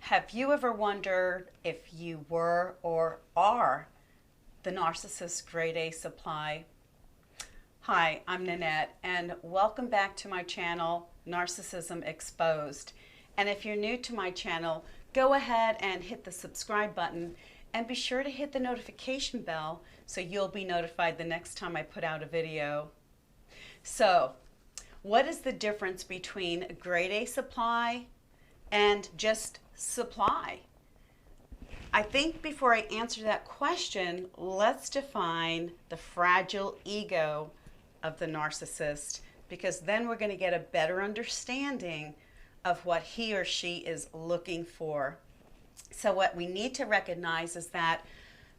Have you ever wondered if you were or are the narcissist grade A supply? Hi, I'm Nanette, and welcome back to my channel, Narcissism Exposed. And if you're new to my channel, go ahead and hit the subscribe button and be sure to hit the notification bell so you'll be notified the next time I put out a video. So, what is the difference between a grade A supply and just supply? I think before I answer that question, let's define the fragile ego of the narcissist, because then we're going to get a better understanding of what he or she is looking for. So what we need to recognize is that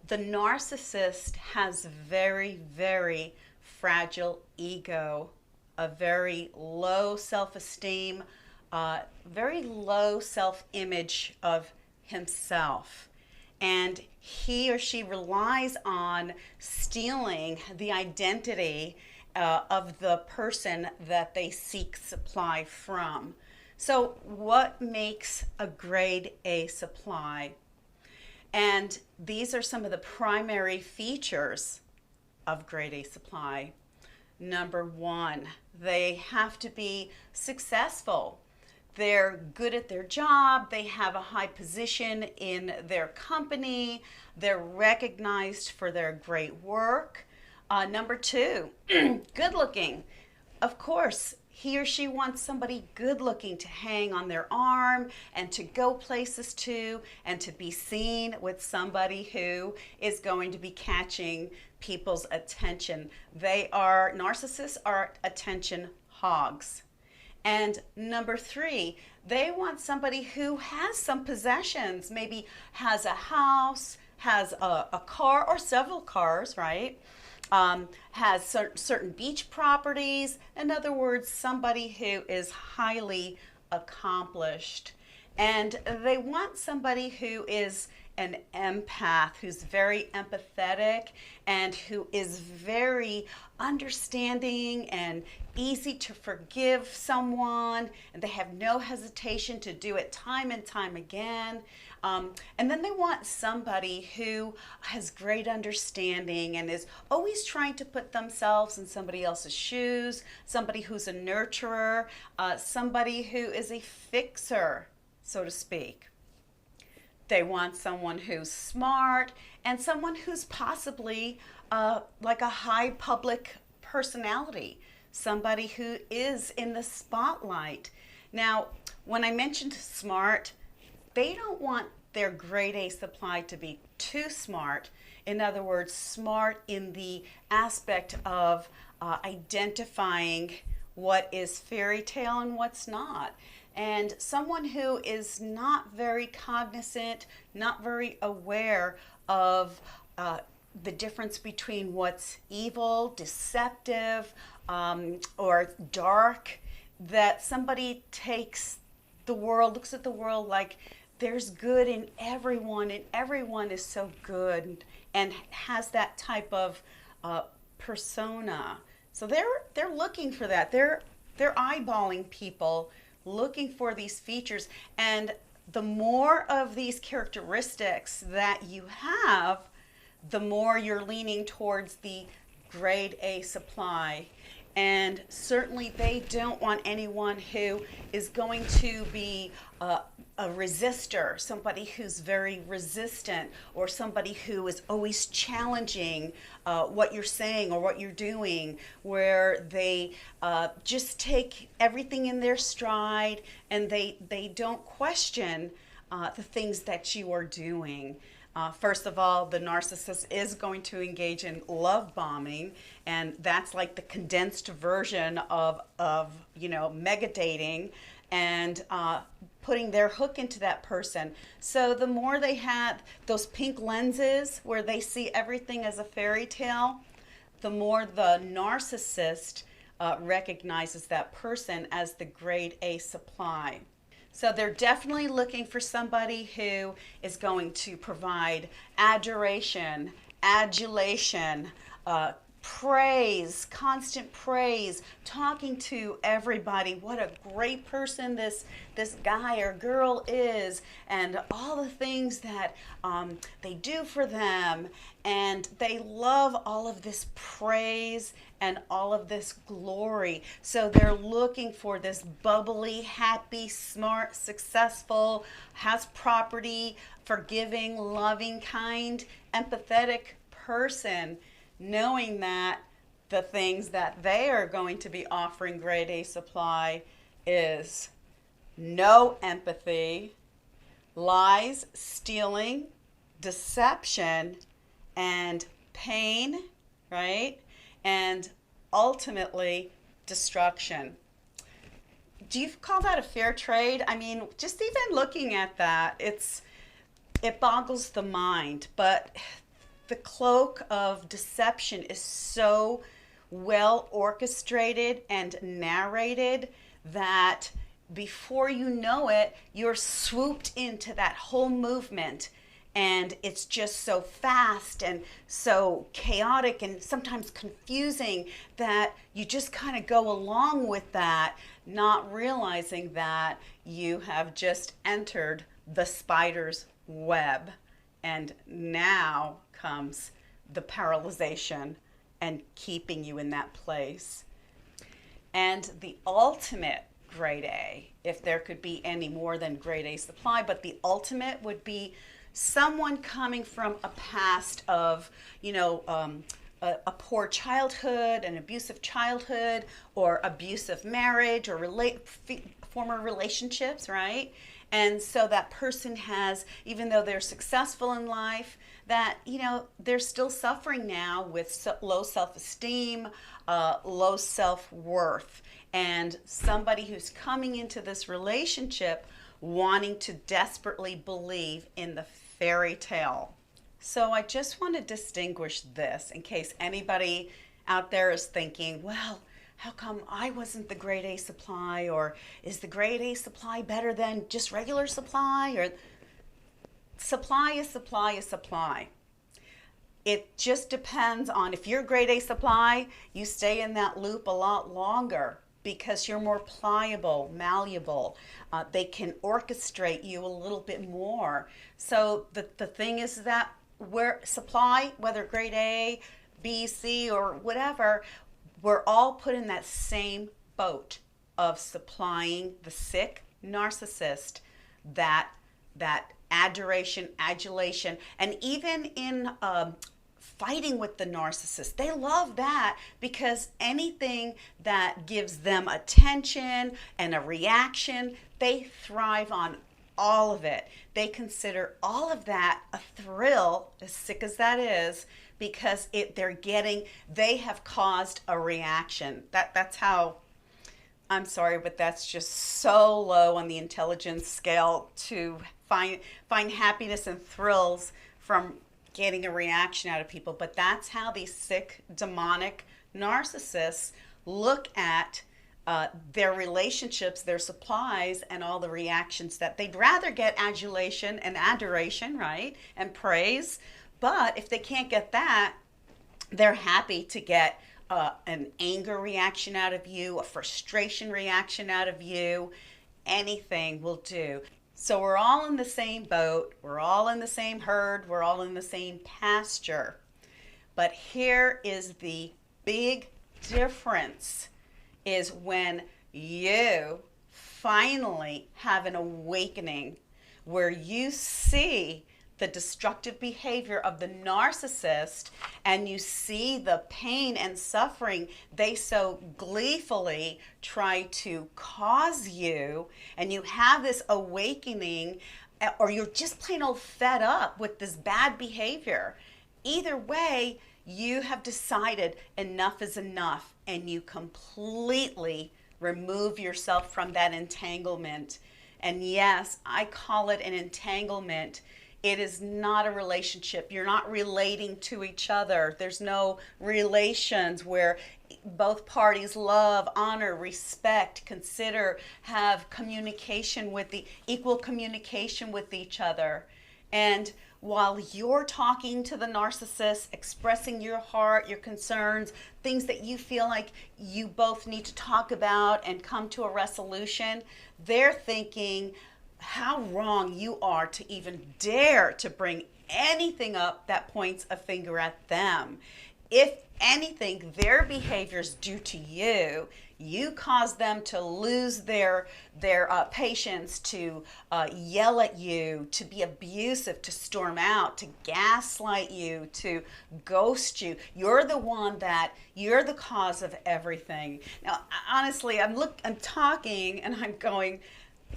the narcissist has very, very fragile ego, a very low self-esteem, very low self-image of himself. And he or she relies on stealing the identity of the person that they seek supply from. So what makes a grade A supply? And these are some of the primary features of grade A supply. Number one, they have to be successful. They're good at their job, they have a high position in their company, they're recognized for their great work. Number two, good looking. Of course, he or she wants somebody good looking to hang on their arm and to go places to and to be seen with somebody who is going to be catching people's attention. Narcissists are attention hogs. And number three, they want somebody who has some possessions, maybe has a house, has a car or several cars, right? Has certain beach properties. In other words, somebody who is highly accomplished. And they want somebody who is an empath, who's very empathetic and who is very understanding and easy to forgive someone, and they have no hesitation to do it time and time again. And then they want somebody who has great understanding and is always trying to put themselves in somebody else's shoes, somebody who's a nurturer, somebody who is a fixer, so to speak. They want someone who's smart and someone who's possibly like a high public personality, somebody who is in the spotlight. Now, when I mentioned smart, they don't want their grade A supply to be too smart. In other words, smart in the aspect of identifying what is fairy tale and what's not. And someone who is not very cognizant, not very aware of the difference between what's evil, deceptive, or dark, that somebody takes the world, looks at the world like there's good in everyone and everyone is so good, and has that type of persona. So they're looking for that. They're eyeballing people, looking for these features, and the more of these characteristics that you have, the more you're leaning towards the grade A supply. And certainly they don't want anyone who is going to be a resistor, somebody who's very resistant, or somebody who is always challenging what you're saying or what you're doing, where they just take everything in their stride and they don't question the things that you are doing. First of all, the narcissist is going to engage in love bombing, and that's like the condensed version of mega dating, and putting their hook into that person. So the more they have those pink lenses where they see everything as a fairy tale, the more the narcissist recognizes that person as the grade A supply. So they're definitely looking for somebody who is going to provide adoration, adulation, praise, constant praise, talking to everybody, what a great person this guy or girl is, and all the things that they do for them, and they love all of this praise and all of this glory. So they're looking for this bubbly, happy, smart, successful, has property, forgiving, loving, kind, empathetic person, knowing that the things that they are going to be offering grade A supply is no empathy, lies, stealing, deception, and pain, right? And ultimately, destruction. Do you call that a fair trade? I mean, just even looking at that, it boggles the mind. But the cloak of deception is so well orchestrated and narrated that before you know it, you're swooped into that whole movement. And it's just so fast and so chaotic and sometimes confusing that you just kind of go along with that, not realizing that you have just entered the spider's web. And now comes the paralyzation and keeping you in that place. And the ultimate grade A, if there could be any more than grade A supply, but the ultimate would be someone coming from a past of, a poor childhood, an abusive childhood, or abusive marriage, or former relationships, right? And so that person has, even though they're successful in life, that, they're still suffering now with low self-esteem, low self-worth. And somebody who's coming into this relationship wanting to desperately believe in the fairy tale. So I just want to distinguish this in case anybody out there is thinking, well, how come I wasn't the grade A supply? Or is the grade A supply better than just regular supply? Or supply is supply is supply. It just depends on, if you're grade A supply, you stay in that loop a lot longer because you're more pliable, malleable. They can orchestrate you a little bit more. So the thing is that where supply, whether grade A, B, C, or whatever, we're all put in that same boat of supplying the sick narcissist that adoration, adulation, and even in fighting with the narcissist. They love that because anything that gives them attention and a reaction, they thrive on all of it. They consider all of that a thrill, as sick as that is, because they have caused a reaction. That's how, I'm sorry, but that's just so low on the intelligence scale to find happiness and thrills from getting a reaction out of people. But that's how these sick, demonic narcissists look at their relationships, their supplies, and all the reactions that they'd rather get adulation and adoration, right? And praise. But if they can't get that, they're happy to get an anger reaction out of you, a frustration reaction out of you. Anything will do. So we're all in the same boat, we're all in the same herd, we're all in the same pasture. But here is the big difference, is when you finally have an awakening where you see the destructive behavior of the narcissist and you see the pain and suffering they so gleefully try to cause you, and you have this awakening, or you're just plain old fed up with this bad behavior. Either way, you have decided enough is enough, and you completely remove yourself from that entanglement. And yes, I call it an entanglement. It is not a relationship. You're not relating to each other. There's no relations where both parties love, honor, respect, consider, have communication with equal communication with each other. And while you're talking to the narcissist, expressing your heart, your concerns, things that you feel like you both need to talk about and come to a resolution, they're thinking how wrong you are to even dare to bring anything up that points a finger at them. If anything, their behaviors due to you, you cause them to lose their patience, to yell at you, to be abusive, to storm out, to gaslight you, to ghost you. You're the cause of everything. Now, honestly, I'm talking and I'm going,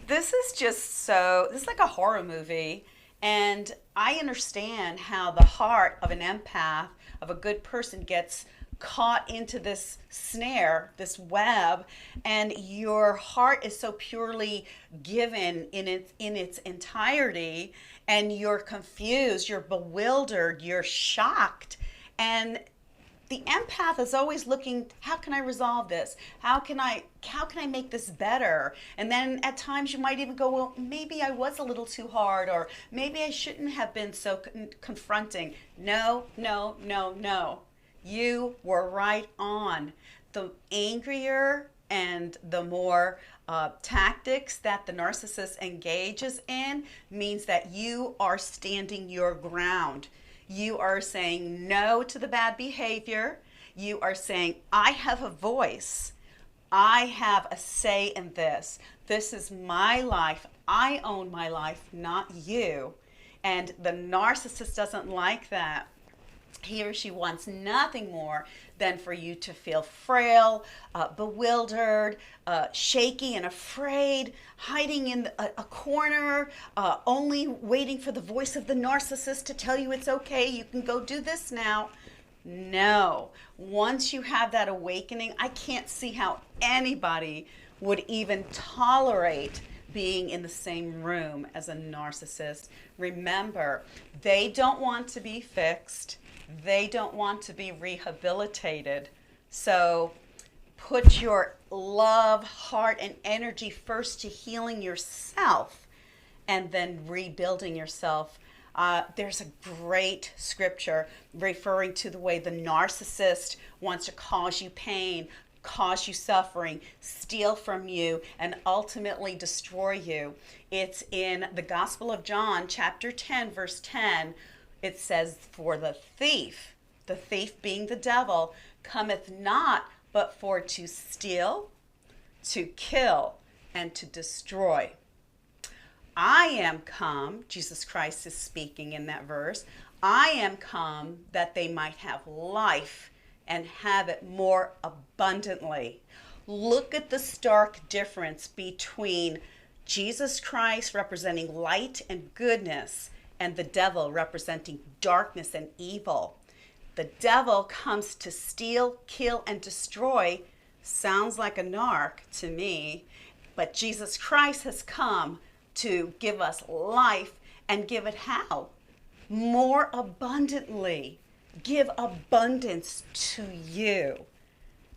this is like a horror movie. And I understand how the heart of an empath, of a good person, gets caught into this snare, this web, and your heart is so purely given in its entirety, and you're confused, you're bewildered, you're shocked, and the empath is always looking, how can I resolve this? How can I make this better? And then at times you might even go, well, maybe I was a little too hard, or maybe I shouldn't have been so confronting. No, no, no, no. You were right on. The angrier and the more tactics that the narcissist engages in means that you are standing your ground. You are saying no to the bad behavior. You are saying, I have a voice. I have a say in this. This is my life. I own my life, not you. And the narcissist doesn't like that. He or she wants nothing more than for you to feel frail, bewildered, shaky and afraid, hiding in a corner, only waiting for the voice of the narcissist to tell you it's okay, you can go do this now. No. Once you have that awakening, I can't see how anybody would even tolerate being in the same room as a narcissist. Remember, they don't want to be fixed. They don't want to be rehabilitated. So put your love, heart, and energy first to healing yourself and then rebuilding yourself. There's a great scripture referring to the way the narcissist wants to cause you pain, cause you suffering, steal from you, and ultimately destroy you. It's in the Gospel of John, chapter 10, verse 10. It says, for the thief being the devil, cometh not but for to steal, to kill, and to destroy. I am come, Jesus Christ is speaking in that verse, I am come that they might have life and have it more abundantly. Look at the stark difference between Jesus Christ representing light and goodness and the devil representing darkness and evil. The devil comes to steal, kill, and destroy. Sounds like a narc to me, but Jesus Christ has come to give us life and give it how? More abundantly. Give abundance to you.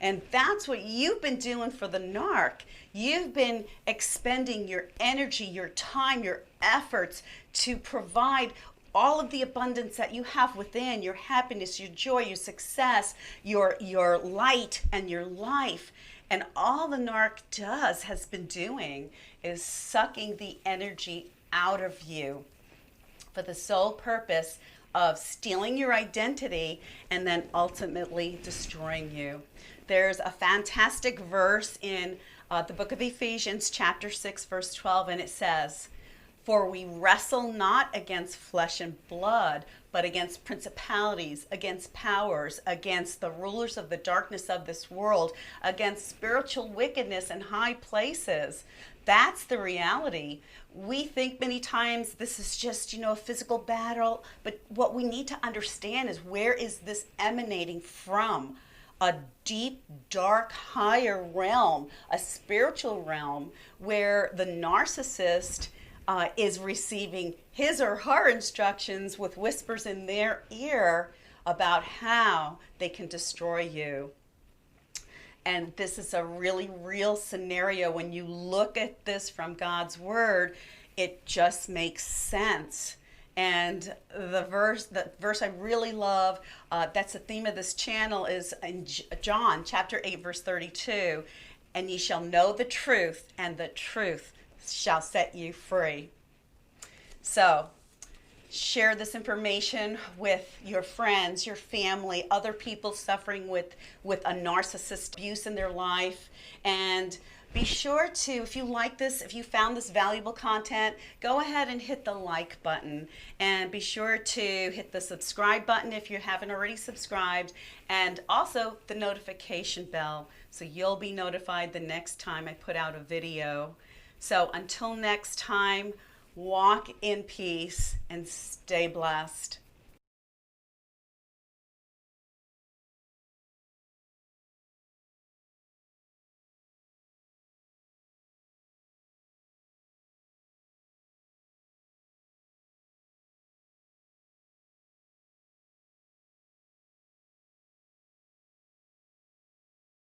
And that's what you've been doing for the narc. You've been expending your energy, your time, your efforts to provide all of the abundance that you have within, your happiness, your joy, your success, your light, and your life. And all the narc has been doing is sucking the energy out of you for the sole purpose of stealing your identity and then ultimately destroying you. There's a fantastic verse in the book of Ephesians, chapter 6, verse 12, and it says, for we wrestle not against flesh and blood, but against principalities, against powers, against the rulers of the darkness of this world, against spiritual wickedness in high places. That's the reality. We think many times this is just, a physical battle, but what we need to understand is, where is this emanating from? A deep, dark, higher realm, a spiritual realm, where the narcissist is receiving his or her instructions with whispers in their ear about how they can destroy you. And this is a really real scenario. When you look at this from God's word, it just makes sense. And the verse I really love, that's the theme of this channel, is in John chapter 8, verse 32. And ye shall know the truth, and the truth shall set you free. So share this information with your friends, your family, other people suffering with a narcissist abuse in their life. And be sure to, if you like this, if you found this valuable content, go ahead and hit the like button. And be sure to hit the subscribe button if you haven't already subscribed. And also the notification bell, so you'll be notified the next time I put out a video. So until next time, walk in peace and stay blessed.